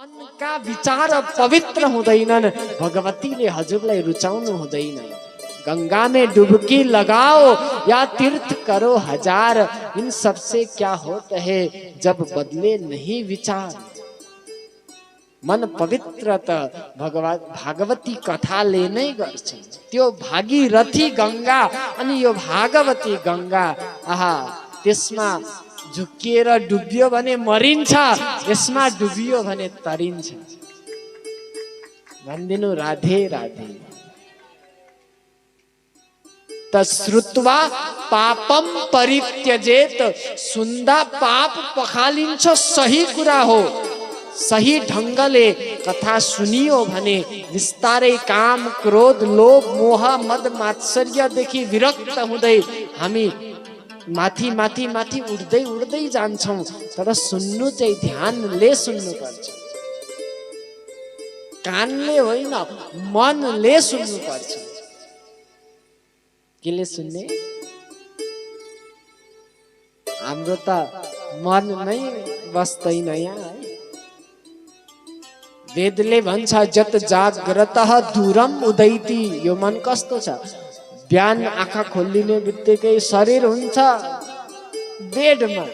मनका विचार पवित्र हुँदैनन्, भगवतीले हजुरलाई रुचाउनु हुँदैन। गंगा में डुबकी लगाओ या तीर्थ करो हजार, इन सबसे क्या होता है जब बदले नहीं विचार। मन पवित्र त भागवती कथाले नै गर्छ। त्यो भागीरथी गंगा अनि यो भागवती गंगा, आहा त्यसमा झुकिएर डुबियो भने मरिन्छ, यसमा डुबियो भने तरिन्छ। भनिदिनु राधे राधे। तश्रुत्वा पापम परित्यजेत, सुन्दा पाप पखालिन्छ, सही कुरा हो। सही ढंगले कथा सुनियो भने विस्तारै काम क्रोध लोभ मोह मद मात्सर्यदेखि विरक्त हुँदै हामी माथि माथि माथि उड्दै उड्दै जान्छौं। तर सुन्नु चाहिँ ध्यानले सुन्नु पर्छ, कानले होइन, मनले सुन्नु पर्छ। केले सुन्ने? हाम्रो त मन नै बस्दैन यहाँ। वेदले भन्छ जत जाग्रतः दूरम उदैति। यो मन कस्तो छ? बिहान आँखा खोलिने बित्तिकै शरीर हुन्छ बेडमा,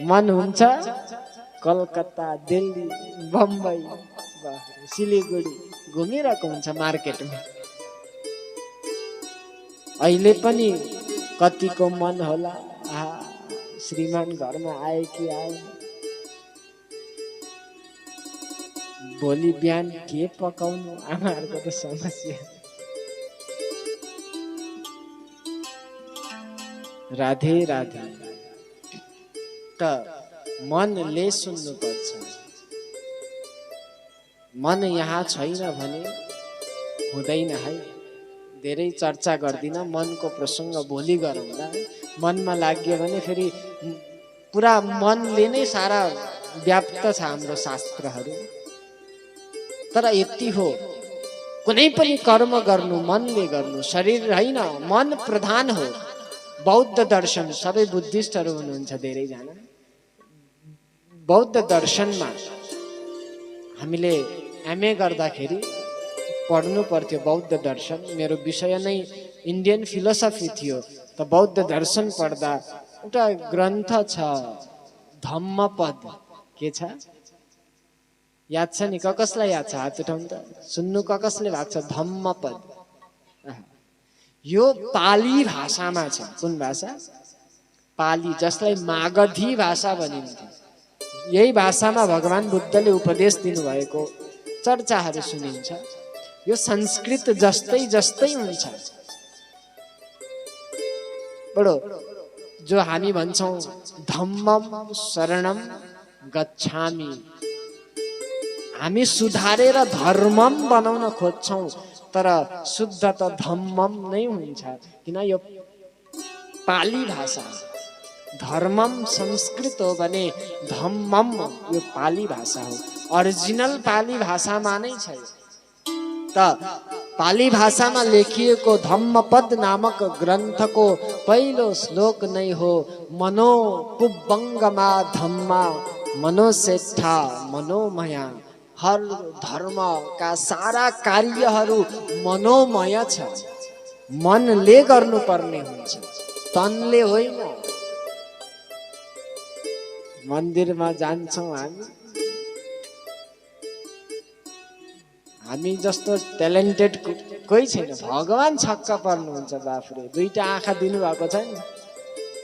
मन हुन्छ कलकत्ता दिल्ली बम्बई सिलिगुडी घुमिरहेको हुन्छ मार्केटमा। अहिले पनि कतिको मन होला श्रीमान घरमा आए कि आए, भोलि बिहान के पकाउनु, आमाहरूको त समस्या। राधे राधे। त मनले सुन्नु पर्छ। मन यहाँ छैन भने हुँदैन है। धेरै चर्चा गर्दिन, मनको प्रसंग भोलि गरौँला। मनमा लाग्यो भने फेरि पुरा मनले नै सारा व्याप्त छ हाम्रो शास्त्रहरू। तर यति हो, कुनै पनि कर्म गर्नु मनले गर्नु, शरीर होइन, मन प्रधान हो। बौद्ध दर्शन, सबै बुद्धिस्टहरू हुनुहुन्छ धेरैजना। बौद्ध दर्शनमा हामीले एमए गर्दाखेरि पढ्नु पर्थ्यो बौद्ध दर्शन। मेरो विषय नै इन्डियन फिलोसफी थियो। त बौद्ध दर्शन पढ्दा एउटा ग्रन्थ छ धम्मपद। के छ याद छ नि? कसलाई याद छ? हात उठाउनु त। सुन्नु कसले भएको छ? धम्मपद। यो पाली भाषामा छ। कुन भाषा? पाली, जसलाई मागधी भाषा भनिन्छ। यही भाषामा भगवान बुद्धले उपदेश दिनुभएको चर्चाहरू सुनिन्छ। यो संस्कृत जस्तै जस्तै हुन्छ। बडो जो हामी भन्छौं धम्मम शरणम गच्छामि, हामी सुधारेर धर्मम बनाउन खोज्छौं, तर शुद्ध त धम्मम नै हुन्छ। किन? यो पाली भाषा। धर्मम संस्कृत हो भने धम्मम यो पाली भाषा हो। ओरिजिनल पाली भाषामा नै छ। त पाली भाषामा लेखिएको धम्मपद नामक ग्रन्थको पहिलो श्लोक नै हो मनो पुब्बङ्गमा धम्मा मनोसेठा मनोमया। हर धर्मका सारा कार्यहरू मनोमय छ, मनले गर्नुपर्ने हुन्छ, तनले होइन। मन्दिरमा जान्छौँ हामी जस्तो ट्यालेन्टेड कोही छैन। भगवान छक्क पर्नुहुन्छ। बाफरे, दुईटा आँखा दिनुभएको छ नि।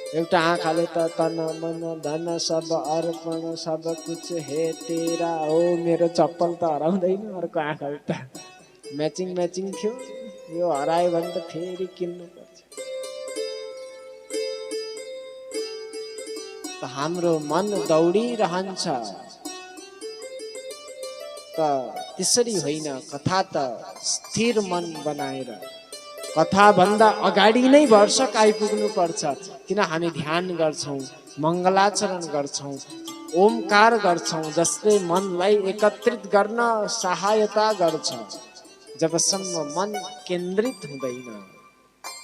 एउटा आँखाले त तन मन धन सब अर्पण सब कुछ हे तेरा हो। मेरो चप्पल त हराउँदैन। अर्को आँखाले त म्याचिङ म्याचिङ थियो, यो हरायो भने त फेरि किन्नु पर्छ। त हाम्रो मन दौडिरहन्छ। त त्यसरी होइन, कथा त स्थिर मन बनाएर कथा भन्दा अगाडि नै वर्षक आइपुग्नु पर्छ। किन? हामी ध्यान गर्छौं, मङ्गलाचरण गर्छौं, ओमकार गर्छौं, जसले मनलाई एकत्रित गर्न सहायता गर्छ। जबसम्म मन केन्द्रित हुँदैन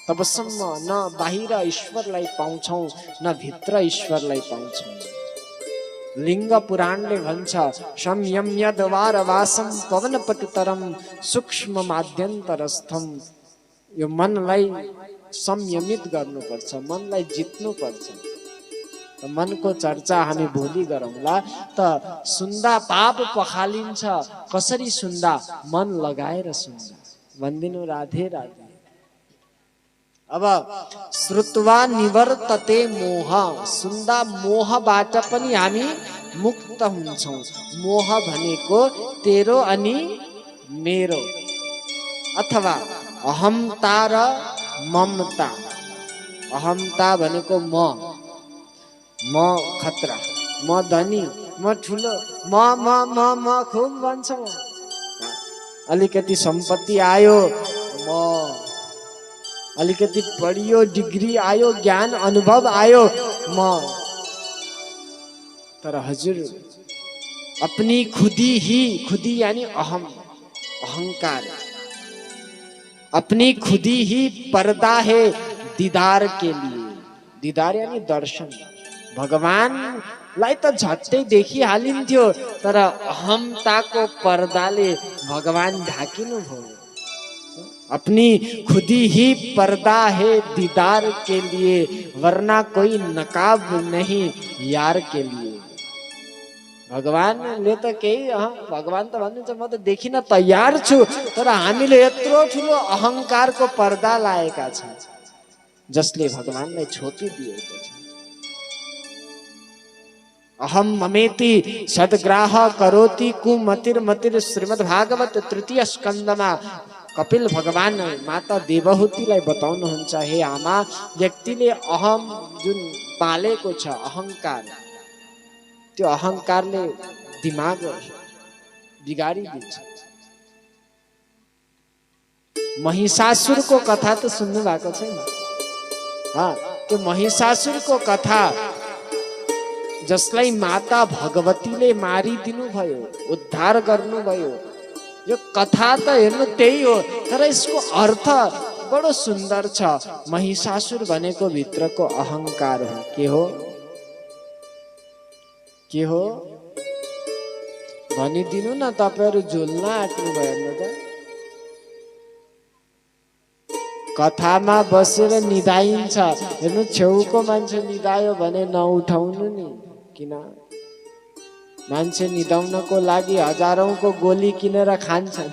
तबसम्म न बाहिर ईश्वरलाई पाउँछौं, न भित्र ईश्वरलाई पाउँछौं। लिङ्ग पुराणले भन्छ संयम्यद्वार वासम पवन पटुतरम सूक्ष्म माध्यन्तरस्थम। यो मनलाई संयमित गर्नुपर्छ, मनलाई जित्नुपर्छ। त मनको चर्चा हामी भोलि गरौँला। त सुन्दा पाप पखालिन्छ, कसरी सुन्दा? मन लगाएर सुन्दा। भन्दिनु राधे राधे। अब श्रुत्वा निवर्तते मोह, सुन्दा मोहबाट पनि हामी मुक्त हुन्छौँ। मोह भनेको तेरो अनि मेरो, अथवा अहमता र ममता। अहमता भनेको म खतरा, म धनी, म ठुलो, म खुब भन्छ। अलिकति सम्पत्ति आयो, म अलिकति पढियो, डिग्री आयो, ज्ञान अनुभव आयो, म। तर हजुर अपनी खुदी यानी अहंकार, अपनी खुदी ही पर्दा है दीदार के लिए। दीदार यानी दर्शन। भगवानलाई त झट्टै देखिहालिन्थ्यो, तर अहमताको पर्दाले भगवान ढाकिनु भयो। अपनी खुदी ही पर्दा है दीदार के लिए, वरना कोई नकाब नहीं यार के लिए। भगवानले त केही भगवान त भन्नुहुन्छ म त देखिन तयार छु, तर हामीले यत्रो ठुलो अहंकारको पर्दा लाएका छौँ जसले भगवानलाई छोपिदिएको छ। अहम ममेति सद्ग्राह करोति कुमतिर्मतिर् श्रीमद्भागवत तृतीय स्कन्धमा कपिल भगवान माता देवहूतिलाई बताउनुहुन्छ, हे आमा, व्यक्तिले अहम जुन पालेको छ अहंकार, त्यो अहंकारले दिमाग बिगाडिदिन्छ। महिषासुरको कथा त सुन्नु भएको छैन? त्यो महिषासुरको कथा जसलाई माता भगवतीले मारिदिनु भयो, उद्धार गर्नुभयो। यो कथा त हेर्नु त्यही हो, तर यसको अर्थ बडो सुन्दर छ। महिषासुर भनेको भित्रको अहंकार हो। के हो भनिदिनु न, तपाईहरु झुल्न आँट्नु भयो त। कथामा बसेर निदाइन्छ, हेर्नु छेउको मान्छे निदायो भने नउठाउनु नि। किन? मान्छे निदाउनको लागि हजारौंको गोली किनेर खान्छन्।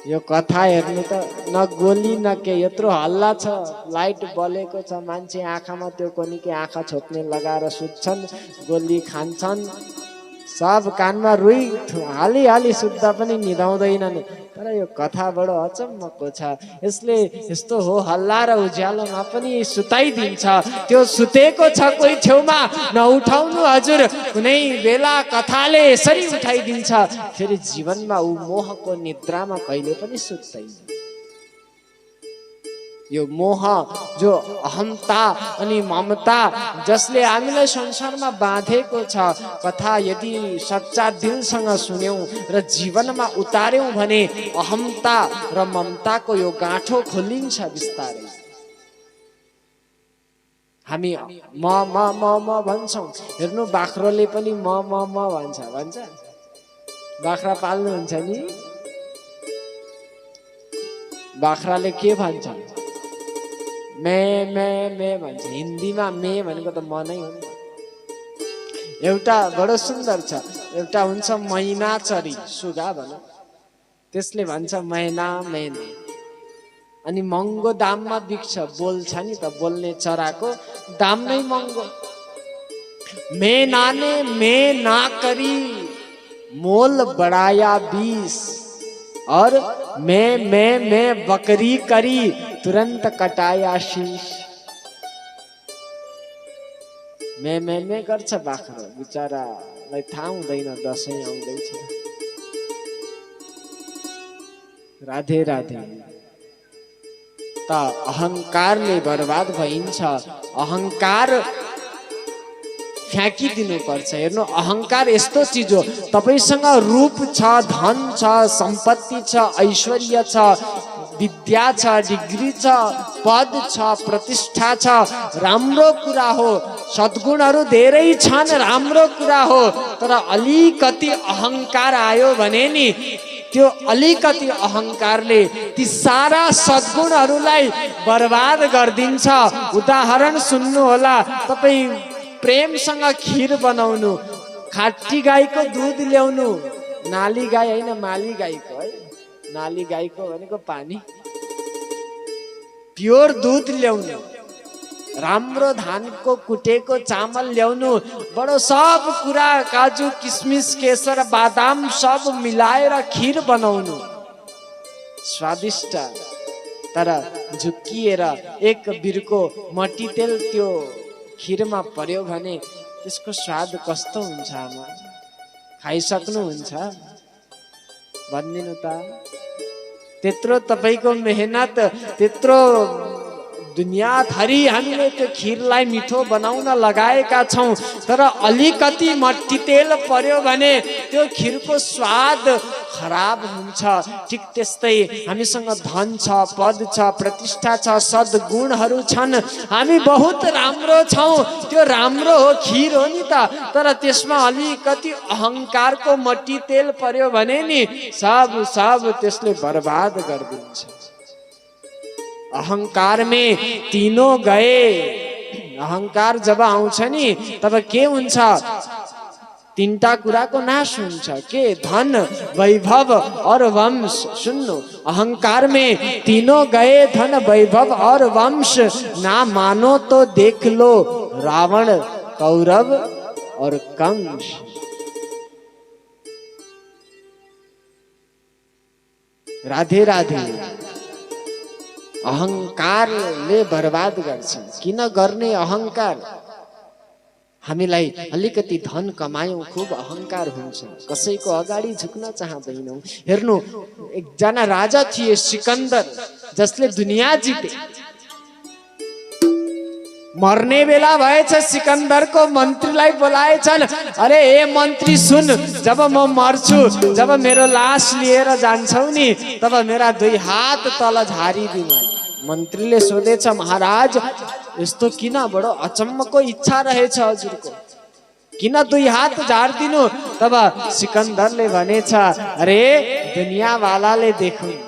यो कथा हेर्नु त न गोली न के, यत्रो हल्ला छ, लाइट बलेको छ, मान्छे आँखामा त्यो कोनीको आँखा छोप्ने लगाएर सुत्छन्, गोली खान्छन्, सब कानमा रुई हाली सुत्दा पनि निदाउँदैनन्। तर यो कथा बडो अचम्मको छ। यसले यस्तो हो हल्ला र उज्यालोमा पनि सुताइदिन्छ। त्यो सुतेको छ कोही छेउमा, नउठाउनु हजुर। कुनै बेला कथाले यसरी उठाइदिन्छ, फेरि जीवनमा ऊ मोहको निद्रामा कहिले पनि सुत्दैन। यो मोह जो अहमता अनि ममता जसले हामीलाई संसारमा बाँधेको छ, कथा यदि सच्चा दिलसँग सुन्यौं र जीवनमा उतार्यौं भने अहमता र ममताको यो गाँठो खोलिन्छ बिस्तारै। हामी म भन्छौं, हेर्नु बाख्रोले पनि म भन्छ। बाख्रा पाल्नुहुन्छ नि? बाख्राले के भन्छ? मे भन्छ। हिन्दीमा मे भनेको त म नै हो नि। एउटा बडो सुन्दर छ, एउटा हुन्छ मैना चरी, सुगा भनौँ, त्यसले भन्छ मैना। अनि महँगो दाममा बिक्छ, बोल्छ नि त, बोल्ने चराको दाम नै महँगो। मैना ने मैं ना करी मोल बढ़ाया 20, और मैं बकरी करी तुरंत कटाया शीश। मैं गर्छ बाख्रो, बिचारालाई थाहा हुँदैन दशैं आउँदैछ। राधे राधे। त अहंकारले बर्बाद भइन्छ। अहंकार फ्याँकिदिनु पर्छ। हेर्नु अहंकार यस्तो चिज हो, तपाईसँग रूप छ, धन छ, सम्पत्ति छ, ऐश्वर्य छ, विद्या छ, डिग्री छ, पद छ, प्रतिष्ठा छ, राम्रो कुरा हो। सद्गुणहरू धेरै छन्, राम्रो कुरा हो, तर अलिकति अहंकार आयो भने नि त्यो अलिकति अहंकारले ती सारा सद्गुणहरूलाई बर्बाद गरिदिन्छ। उदाहरण सुन्नु होला, तपाईँ प्रेमसँग खीर बनाउनु, खाटी गाईको दुध ल्याउनु, नाली गाई होइन माली गाईको है, नाली गाईको भनेको पानी, प्योर दुध ल्याउनु, राम्रो धानको कुटेको चामल ल्याउनु, बडो सब कुरा काजु किसमिस केसर बादाम सब मिलाएर खीर बनाउनु, स्वादिष्ट। तर झुक्किएर एक बिर्को मट्टीतेल त्यो खीरमा पर्यो भने त्यसको स्वाद कस्तो हुन्छ आमा, खाइसक्नुहुन्छ? भनिदिनु त। त्यत्रो तपाईको मेहनत, त्यत्रो दुनियाँभरि हामीले त्यो खीरलाई मिठो बनाउन लगाएका छौं, तर अलिकति मट्टीतेल पर्यो भने त्यो खीरको स्वाद खराब हुन्छ। ठिक त्यस्तै हामीसँग धन छ, पद छ, प्रतिष्ठा छ, सद्गुणहरू छन्, हामी बहुत राम्रो छौं, त्यो राम्रो हो, खीर हो नि त, तर त्यसमा अलिकति अहंकारको मट्टीतेल पर्यो भने नि सब त्यसले बर्बाद गरिदिन्छ। अहंकार में तीनों गए। अहंकार जब आउँछ नि तब के हुन्छ? तीनटा कुराको नाश हुन्छ। के? धन, वैभव और वंश। सुन्नु, अहंकार में तीनों गए, धन, वैभव और वंश। ना मानो तो देख लो रावण, कौरव और कंस। राधे राधे। अहंकारले बर्बाद गर्छ। किन गर्ने अहंकार? हामीलाई अलिकति धन कमायौं, खूब अहंकार हुन्छ, कसैको अगाडि झुक्न चाहदैनौं। हेर्नु, एकजना राजा थिए सिकन्दर, जसले दुनिया जिते। मर्ने बेला भएछ, सिकन्दरको मन्त्रीलाई बोलाएछन्। अरे ए मन्त्री सुन, जब म मर्छु, जब मेरो लास लिएर जान्छौ नि, तब मेरा 2 हात तल झारिदिनु। मन्त्रीले सोधेछ, महाराज यस्तो किन? बडो अचम्मको इच्छा रहेछ हजुरको, किन 2 हात झारिदिनु? तब सिकन्दरले भनेछ, अरे दुनियाँवालाले देखुन्,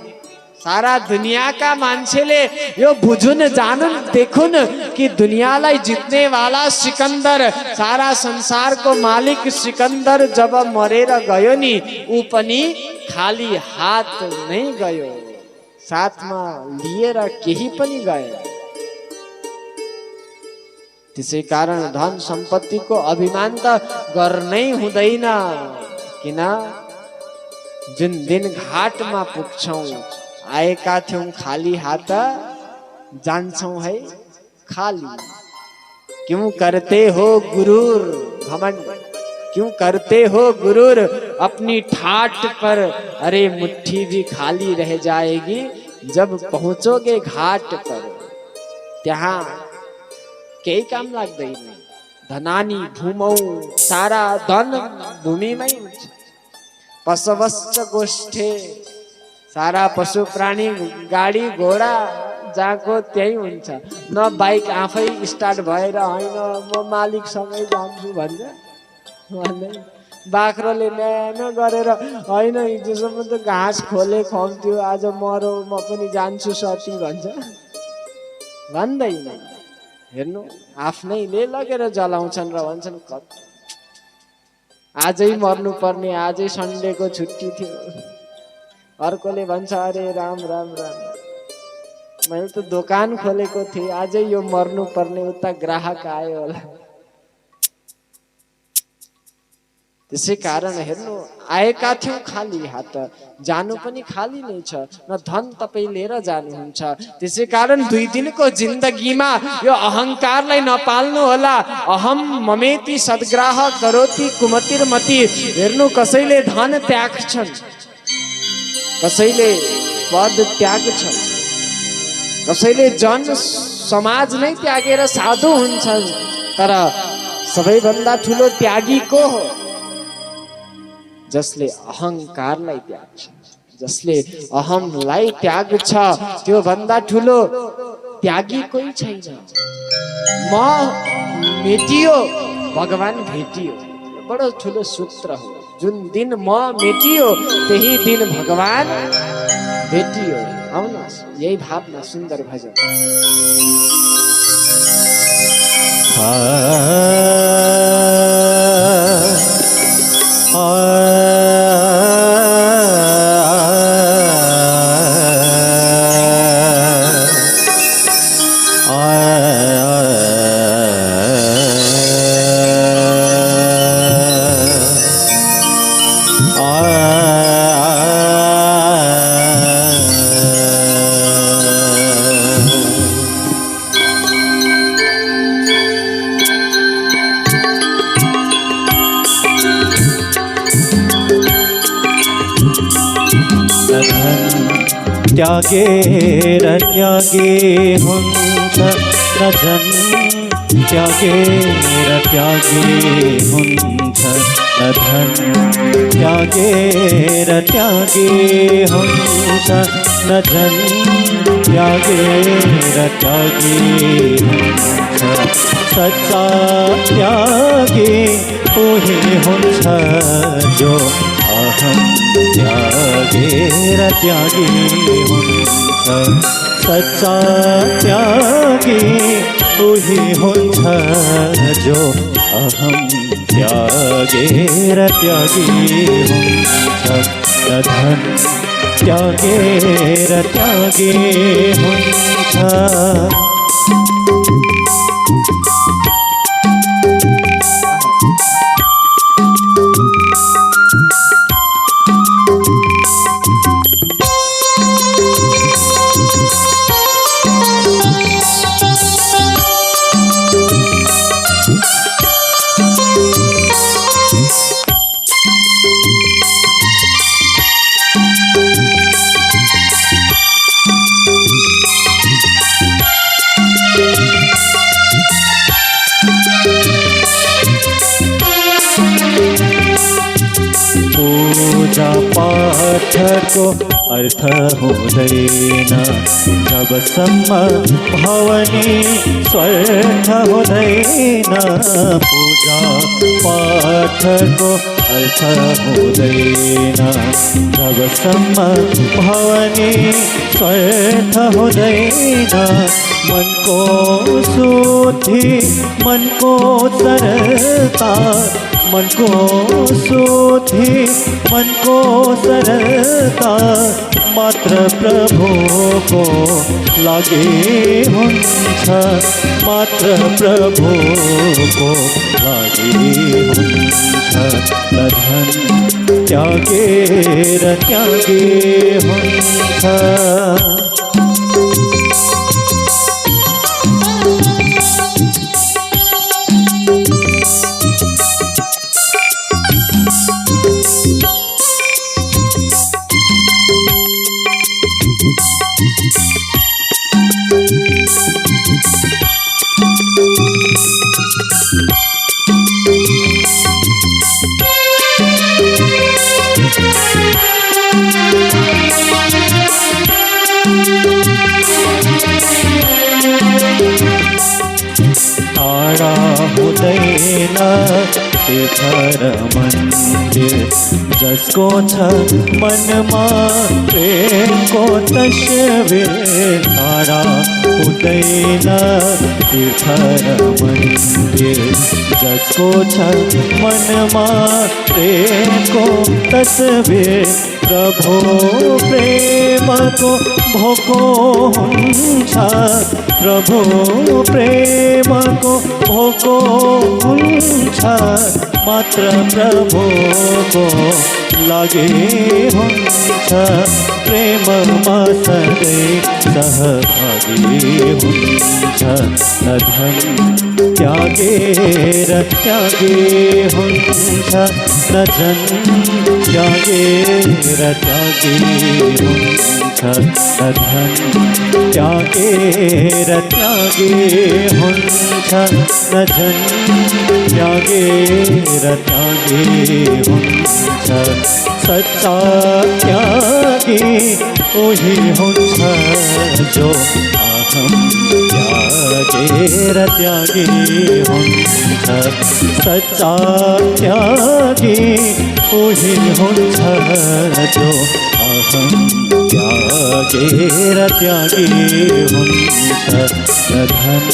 सारा दुनियाँका मान्छेले यो बुझुन जानुन् देखुन् कि दुनियाँलाई जित्ने वाला सिकन्दर, सारा संसारको मालिक सिकन्दर जब मरेर गयो नि, ऊ पनि खाली हात नै गयो, साथमा लिएर केही पनि गएन। त्यसै कारण धन सम्पत्तिको अभिमान त गर्नै हुँदैन। किन? जुन दिन घाटमा पुग्छौं, आएका थियौं खाली हात, जान्छौं है खाली। क्यों करते हो गुरूर घमंड, क्यों करते हो गुरूर अपनी ठाट पर? अरे मुट्ठी भी खाली रह जाएगी जब पहुंचोगे घाट पर। त्यहाँ केही काम लाग्दैन। धनानी भूमौ, सारा धन भूमिमै हुन्छ। पशवश्च गोष्ठे, सारा पशु प्राणी, गाडी घोडा जहाँको त्यही हुन्छ। न बाइक आफै स्टार्ट भएर होइन म मालिकसँगै जान्छु भन्छ, बाख्रोले न्यानो गरेर होइन हिजोसम्म त घाँस खोले खुवाउँथ्यो, आज मरो म पनि जान्छु सती भन्छ, भन्दैन। हेर्नु, आफ्नैले लगेर जलाउँछन् र भन्छन् आजै मर्नु पर्ने, आजै सन्डेको छुट्टी थियो। अर्कोले भन्छ अरे राम राम राम, मैले त दोकान खोलेको थिएँ, आजै यो मर्नु पर्ने, उता ग्राहक आयो होला। त्यसै कारण हेर्नु, आएका थियौं खाली हात, जानु पनि खाली नै छ। न धन तपाईँ लिएर जानुहुन्छ। त्यसै कारण 2 दिनको जिन्दगीमा यो अहंकारलाई नपाल्नु होला। अहम ममेति सद्ग्राह करोति कुमतिर्मति। हेर्नु, कसैले धन त्याग्छन्, कसैले पद त्याग्छन्, कसैले जन समाज नै त्यागेर साधु हुन्छन्। तर सबैभन्दा ठुलो त्यागी को हो? जसले अहंकारलाई त्याग्छ, जसले अहमलाई त्याग्छ, त्यो भन्दा ठुलो त्यागी कोही छैन। म मेटियो भगवान भेटियो। बडो ठुलो सूत्र हो। जुन दिन म मेटियो त्यही दिन भगवान भेटियो। आउनुहोस् यही भावना सुन्दर भजन। त्यागेर त्यागे हुन्छ न झन् त्यागेर त्यागे हुन्छ न धन त्यागेर त्यागे हुन्छ न झन् त्यागेर त्यागे हुन्छ सच्चा त्यागे उही हुन्छ जो अहम त्यागेर त्यागे हुन्छ सच्चा त्यागे उही हुन्छ जो अहम त्यागेर त्यागे हुन्छ धन त्यागेर त्यागे हुन्छ। पूजा पाठको अर्थ हुँदैन जबसम्म भवनी स्वार्थ हुँदैन। पूजा पाठको अर्थ हुँदैन जबसम्म भवनी स्वार्थ हुँदैन। मनको शुद्धि मनको सरलता मनको शुद्धि मनको सरलता मात्र प्रभुको लागि हुन्छ मात्र प्रभुको लागि हुन्छ। धन त्यागेर त्यागे हुन्छ। टाढा हुँदैन तीर्थर मन्दिर जसको छ मनमा प्रेमको तस्बिर। टाढा हुँदैन तीर्थर मन्दिर जसको छ मनमा प्रेमको तस्बिर। प्रभु प्रेमको भोको हुन्छ प्रभु प्रेमको भोको हुन्छ मात्र प्रभुको लागि हुन्छ। प्रेममा सधैँ सहभागी हुन्छ। धन त्यागेर त्यागे हुन्छ न झन् त्यागेर त्यागे हुन्छ। धन त्यागेर त्यागे हुन्छ न झन् त्यागेर त्यागे हुन्छ। सच्चा त्यागे उही हुन्छ जो अहम त्यागेर त्यागी हुन्छ सच्चा त्यागी उही हुन्छ जो अहम त्यागेर त्यागी हुन्छ धन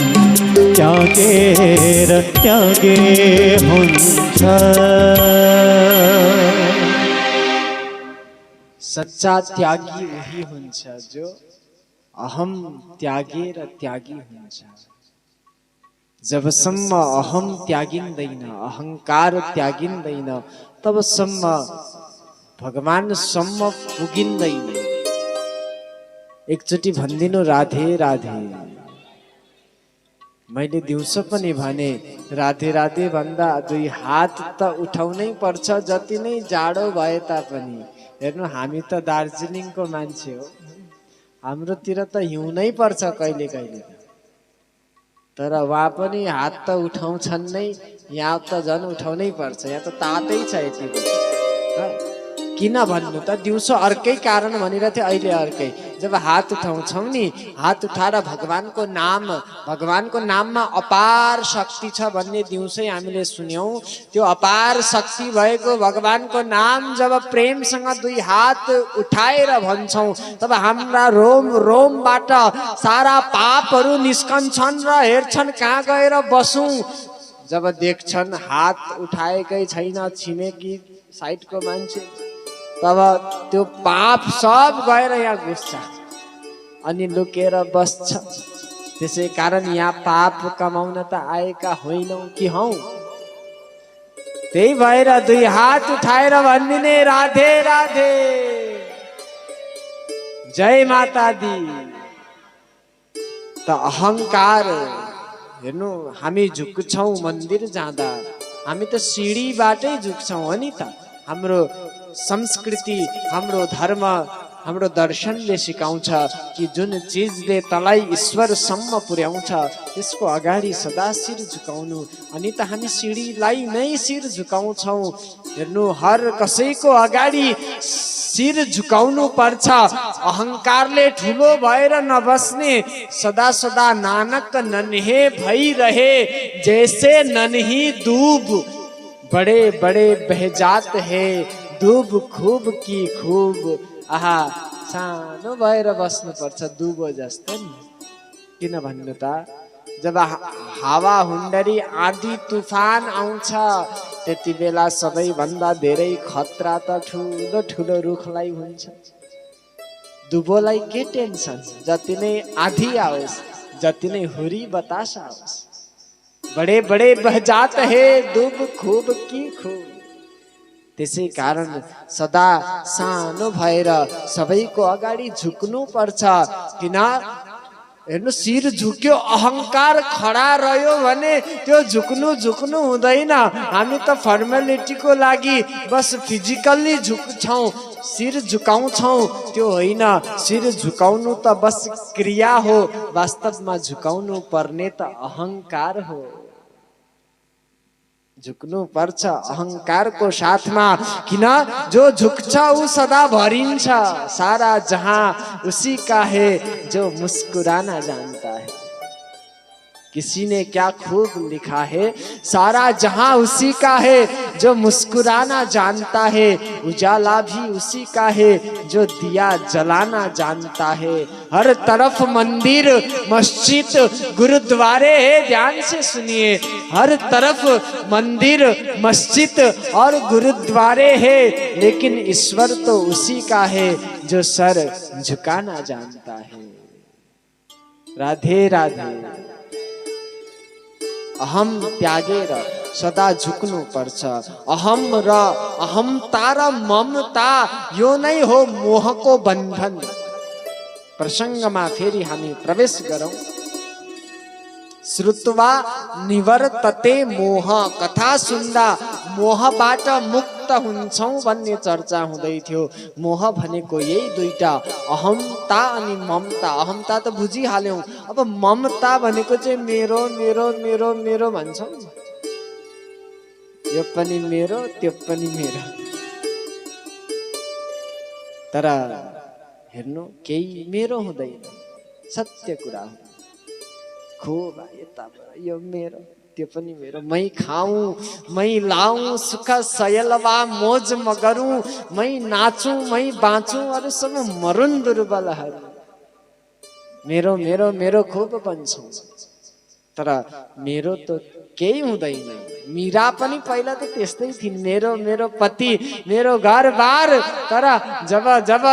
त्यागेर त्यागी हुन्छ। सच्चा त्यागी वही हुन्छ जो अहम त्यागेर त्यागी हुन्छ। जबसम्म अहम त्यागिँदैन, अहंकार त्यागिँदैन, तबसम्म भगवानसम्म पुगिँदैन। एकचोटि भनिदिनु राधे राधे। मैले दिउँसो पनि भने राधे राधे भन्दा 2 हात त उठाउनै पर्छ, जति नै जाडो भए तापनि। हेर्नु, हामी त दार्जिलिङको मान्छे हो, हाम्रोतिर त हिउँनै पर्छ कहिले कहिले, तर वहाँ पनि हात त उठाउँछन् नै। यहाँ त झन् उठाउनै पर्छ, यहाँ त तातै छ यति। किन भन्नु त, दिउँसो अर्कै कारण भनिरहेको थियो, अहिले अर्कै। जब हात उठाउँछौँ नि, हात उठाएर भगवानको नाममा अपार शक्ति छ भन्ने दिउँसै हामीले सुन्यौं। त्यो अपार शक्ति भएको भगवानको नाम जब प्रेमसँग 2 हात उठाएर भन्छौँ, तब हाम्रा रोम रोमबाट सारा पापहरू निस्कन्छन् र हेर्छन् कहाँ गएर बसौँ। जब देख्छन् हात उठाएकै छैन छिमेकी साइडको मान्छे, तब त्यो पाप सब गएर यहाँ घुस्छ अनि लुकेर बस्छ। त्यसै कारण यहाँ पाप कमाउन त आएका होइनौ कि हौ। त्यही भएर 2 हात उठाएर भनिदिने राधे राधे, जय माता दी। त अहंकार, हेर्नु, हामी झुक्छौँ मन्दिर जाँदा, हामी त सिडीबाटै झुक्छौँ हो नि त। हाम्रो संस्कृति, हाम्रो धर्म, हाम्रो दर्शनले सिकाउँछ कि जुन चिजले तलाई ईश्वरसम्म पुर्याउँछ त्यसको अगाडि सदा शिर झुकाउनु। अनि त हामी सिडीलाई नै शिर झुकाउँछौँ। हेर्नु, हर कसैको अगाडि शिर झुकाउनु पर्छ। अहंकारले ठुलो भएर नबस्ने, सदा सदा नानक नन्हे भइरहे, जैसे नन्ही दूब बड़े बड़े बह जात है, दूब खूब की खूब। आहा, सानो भएर बस्नु पर्छ दुबो जस्तो नि। किन भन्नु त, जब हावा हुण्डरी आँधी तुफान आउँछ त्यति बेला सबैभन्दा धेरै खतरा त ठुलो ठुलो रुखलाई हुन्छ। दुबोलाई के टेन्सन, जति नै आँधी आओस्, जति नै हुरी बतास आओस्, बड़े बड़े बह जात है, दूब खूब की खूब। त्यसै कारण सदा सानो भएर सबैको अगाडि झुक्नु पर्छ। किन, हेर्नु, शिर झुक्यो, अहंकार खडा रह्यो भने त्यो झुक्नु हुँदैन। हामी त फर्मालिटीको लागि बस फिजिकल्ली झुक्छौँ, शिर झुकाउँछौँ, त्यो होइन। शिर झुकाउनु त बस क्रिया हो, वास्तवमा झुकाउनु पर्ने त अहंकार हो। झुक्नु पर्छ अहंकारको साथमा। किन, जो झुक्छ ऊ सदा भरिन्छ। सारा जहां उसी का है जो मुस्कुराना जानता है। किसी ने क्या खूब लिखा है, सारा जहां उसी का है जो मुस्कुराना जानता है। उजाला भी उसी का है जो दिया जलाना जानता है। हर तरफ मंदिर मस्जिद गुरुद्वारे है, ध्यान से सुनिए। हर तरफ मंदिर मस्जिद और गुरुद्वारे है, लेकिन ईश्वर तो उसी का है जो सर झुकाना जानता है। राधे राधे। अहम त्यागेर सदा झुक्नु पर्छ। अहम र अहमता र ममता यो नै हो मोहको बन्धन। प्रसंगमा फेरि हामी प्रवेश गरौं। श्रुत्वा निवर्तते मोह, कथा सुन्दा मोहबाट मुक्त हुन्छौं भन्ने चर्चा हुँदै थियो। मोह भनेको यही 2टा, अहमता अनि ममता। अहमता त बुझिहाल्यौं, अब ममता भनेको चाहिँ मेरो मेरो मेरो मेरो भन्छौं, यो पनि मेरो त्यो पनि मेरो। तर हेर्नु, केही मेरो हुँदैन, सत्य कुरा हो। खुब यताबाट यो मेरो त्यो पनि मेरो, मै खाऊं मै लाऊं सुख सयलवा मोज म गरूं, मै नाचूं मै बाँचूं अरू सब मरुन् दुर्बलहरू। मेरो मेरो मेरो खुब भन्छौँ तर मेरो त केही हुँदैन। मीरा पनि पहिला त त्यस्तै थिइन्, मेरो मेरो पति मेरो घरबार। तर जब जब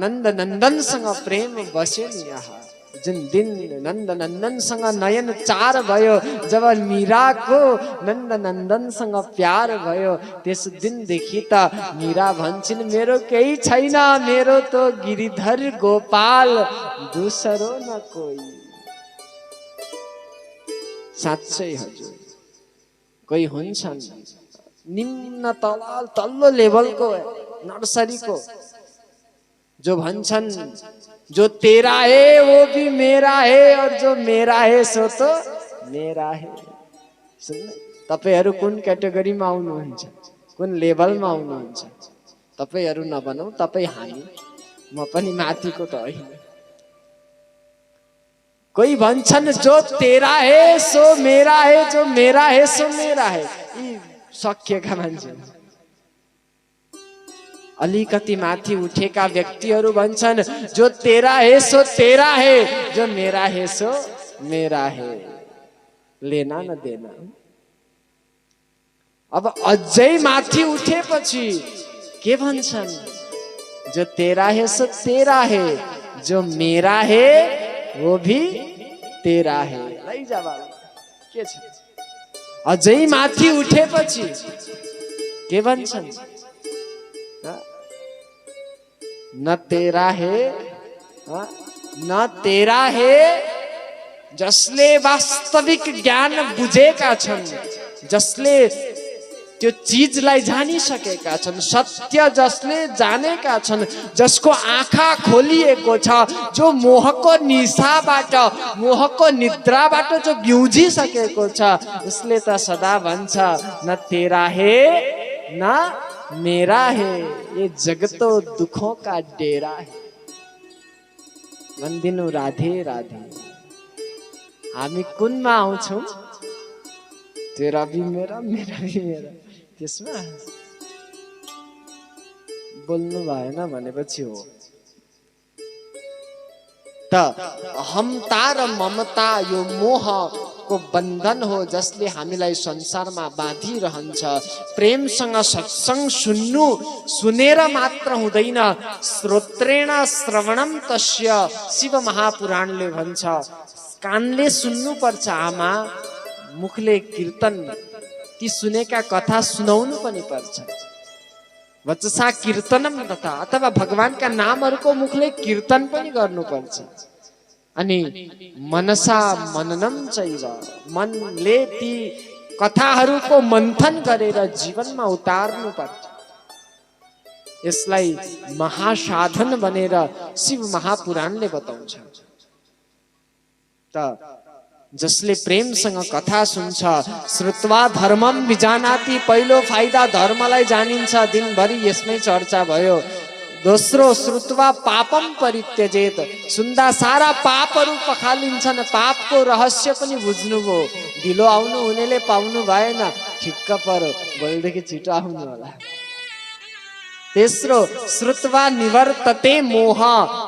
नन्द नन्दनसँग प्रेम बस्यो नि, यहाँ जुन दिन नन्द नन्दनसँग नयन चार भयो, जब मीराको नन्द नन्दनसँग प्यार भयो, त्यस दिनदेखि त मीरा भन्छन् मेरो केही छैन, मेरो त गिरिधर गोपाल दोस्रो न कोही। साँच्चै हजुर कोही हुन्छन् निम्न तल्लो लेभलको नर्सरीको, जो भन्छन् जो तेरा है वो भी मेरा है और जो मेरा है सो तो मेरा है। सुन्नु, तपाईहरु कुन क्याटेगोरीमा आउनुहुन्छ, कुन लेभलमा आउनुहुन्छ? तपाईहरु नबनौ, तपाई हामी, म पनि माथिको त होइन। कोही भन्छन् जो तेरा है सो मेरा है, जो मेरा है सो मेरा है। यी सकिएका मान्छे। अलिकति माथि उठेका व्यक्तिहरू भन्छन् जो तेरा है सो तेरा है, जो मेरा है सो मेरा है। लेना न देना। अब अझै माथि उठेपछि के भन्छन्? जो तेरा है सो तेरा है, जो मेरा है वो भी तेरा है। लैजा बाबा के छ? अझै माथि उठेपछि के भन्छन्? न तेरा है न तेरा है, जसले वास्तविक ज्ञान बुझेका छन्, जसले त्यो चीजलाई जानिसकेका छन्, सत्य जसले जानेका छन्, जसको आँखा खोलिएको छ, जो मोहको निशाबाट, मोहको निद्राबाट जो बिउजिसकेको छ, उसले त सदा भन्छ न तेरा है न मेरा है, ये जगतो दुखों का डेरा है। वन्दिनु राधे राधे। हामी कुनमा आउँछौं? तेरा भी मेरा मेरा भी मेरा, त्यसमा बोल्नु भएन भनेपछि हो त। अहमता र ममता यो मोहको बन्धन हो, जसले हामीलाई संसारमा बाँधिरहन्छ। प्रेमसँग सत्संग सुनेर मात्र हुँदैन, श्रोत्रेण श्रवणम तस्य, शिव महापुराणले भन्छ। कानले सुन्नु पर्छ आमा, मुखले कीर्तन, ती सुनेका कथा सुनाउनु पनि पर्छ। वचसा कीर्तनम तथा, अथवा भगवानका नामहरूको मुखले कीर्तन पनि गर्नुपर्छ। अनि मनसा मननम चैव, मनले ती कथाहरूको मन्थन गरेर जीवनमा उतार्नु पर्छ। यसलाई महासाधन भनेर शिव महापुराणले बताउँछ। त जसले प्रेमसँग कथा सुन्छ, श्रुत्वा धर्मम विजानाति, पहिलो फाइदा धर्मलाई जानिन्छ, दिनभरि यसमै चर्चा भयो। दोस्रो श्रुत्वा पापम परित्यजेत, सुन्दा सारा पापहरू पखालिन्छन्, पापको रहस्य पनि बुझ्नुभयो। ढिलो आउनु हुनेले पाउनु भएन, ठिक्क परो, भोलिदेखि छिटो आउनु होला। तेस्रो श्रुत्वा निवर्तते मोह,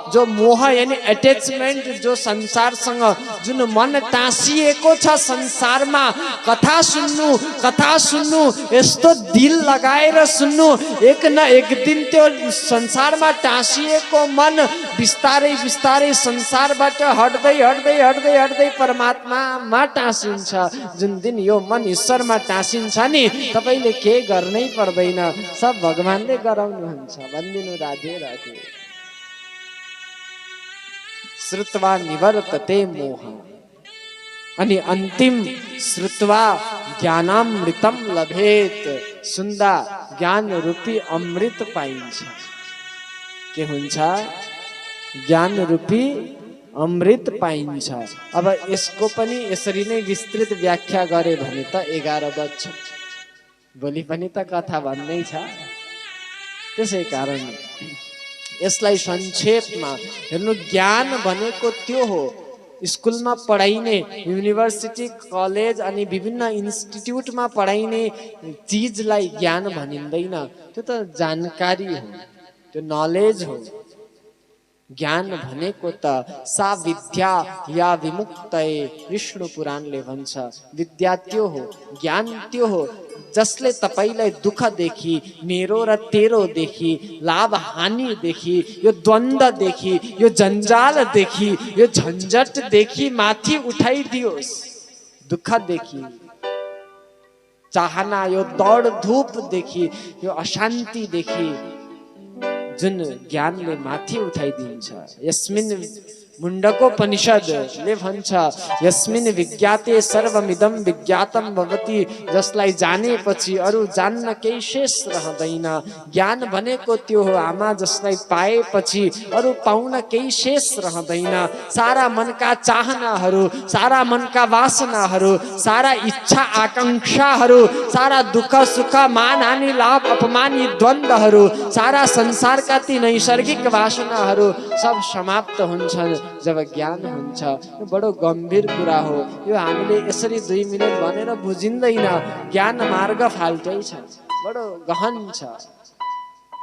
जो मोह यानी अट्याचमेन्ट, जो संसारसँग जुन मन टाँसिएको छ संसारमा, कथा सुन्नु, यस्तो दिल लगाएर सुन्नु, एक न एक दिन त्यो संसारमा टाँसिएको मन बिस्तारै बिस्तारै संसारबाट हट्दै हट्दै हट्दै हट्दै परमात्मामा टाँसिन्छ। जुन दिन यो मन ईश्वरमा टाँसिन्छ नि, तपाईले के गर्नै पर्दैन, सब भगवानले गराउनु हुन्छ। वन्दिनु राधे राधे। श्रुत्वा निवर्तते मोह, अनि अन्तिम श्रुत्वा ज्ञानामृतम लभेत, सुन्दा ज्ञान रूपी अमृत पाइन्छ। के हुन्छ? ज्ञान रूपी अमृत पाइन्छ। अब यसको पनि यसरी नै विस्तृत व्याख्या गरे भने त 11 बज्छ, भोलि पनि त कथा भन्नै छ। त्यसै कारण यसलाई संक्षेपमा हेर्नु, ज्ञान भनेको त्यो हो स्कुलमा पढाइने, युनिभर्सिटी कलेज अनि विभिन्न इन्स्टिट्युटमा पढाइने चिजलाई ज्ञान भनिँदैन। त्यो त जानकारी हो, त्यो नलेज हो। ज्ञान भनेको त सा विद्या या विमुक्तये, विष्णु पुराणले भन्छ। विद्या त्यो हो, ज्ञान त्यो हो जसले तपाईलाई दुःखदेखि, मेरो र तेरोदेखि, लाभ हानिदेखि, यो द्वन्द्वदेखि, यो जन्जालदेखि, यो झन्झटदेखि माथि उठाइदियोस्। दुःखदेखि, चाहना, यो दौड धुपदेखि, यो अशान्तिदेखि जुन ज्ञानले माथि उठाइदिन्छ। यस्मिन् मुण्डकोपनिषदले भन्छ, यस्मिन् विज्ञाते सर्वमिदं विज्ञातं भवति। जसलाई जानेपछि अरू जान्न केही शेष रहँदैन। ज्ञान भनेको त्यो हो आमा, जसलाई पाएपछि अरू पाउन केही शेष रहँदैन। सारा मनका चाहनाहरू, सारा मनका वासनाहरू, सारा इच्छा आकांक्षाहरू, सारा दुःख सुख, मान हानि, लाभ अपमान, यी द्वन्द्वहरू, सारा संसारका ती नैसर्गिक वासनाहरू सब समाप्त हुन्छन् जब ज्ञान हुन्छ। यो बडो गम्भीर कुरा हो। यो हामीले यसरी 2 मिनेट भनेर बुझिँदैन। ज्ञान मार्ग फाल्टै छ, बडो गहन छ।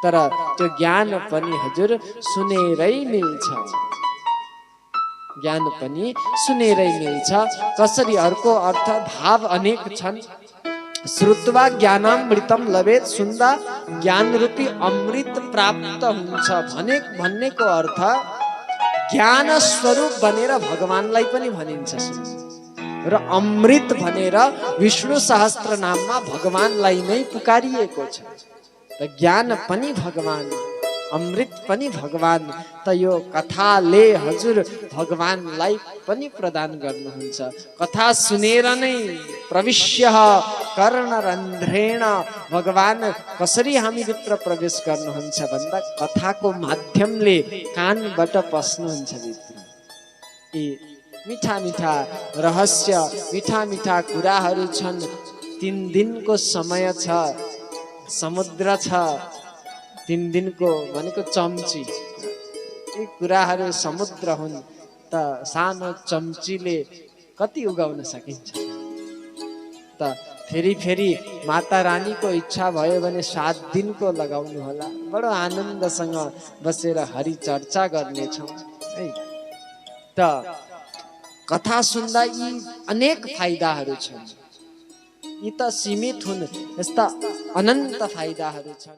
तर त्यो ज्ञान पनि हजुर सुनेरै मिल्छ। ज्ञान पनि सुनेरै मिल्छ। कसरी? अर्को अर्थ भाव अनेक छन्। श्रुत्वा ज्ञानामृतम लभेत, सुन्दा ज्ञान रूपी अमृत प्राप्त हुन्छ। भन्नेको अर्थ ज्ञान स्वरूप भनेर भगवानलाई पनि भनिन्छ र अमृत भनेर विष्णु सहस्त्र नाममा भगवानलाई नै पुकारिएको छ। त ज्ञान पनि भगवान, अमृत पनि भगवान। त यो कथाले हजुर भगवानलाई पनि प्रदान गर्नुहुन्छ। कथा सुनेर नै प्रविश्य कर्णरन्ध्रेण, भगवान कसरी हामी भित्र प्रवेश गर्नुहुन्छ भन्दा कथाको माध्यमले कानबाट पस्नुहुन्छ भित्र। यी मिठा मिठा रहस्य, मिठा मिठा कुराहरू छन्। 3 दिनको समय छ, समुद्र छ। 3 दिनको भनेको चम्ची, यी कुराहरू समुद्र हुन्। त सानो चम्चीले कति उगाउन सकिन्छ? त फेरि माता रानीको इच्छा भयो भने 7 दिनको लगाउनु होला। बडो आनन्दसँग बसेर हरि चर्चा गर्नेछौँ है। त कथा सुन्दा यी अनेक फाइदाहरू छन्। यी त सीमित हुन्, यस्ता अनन्त फाइदाहरू छन्।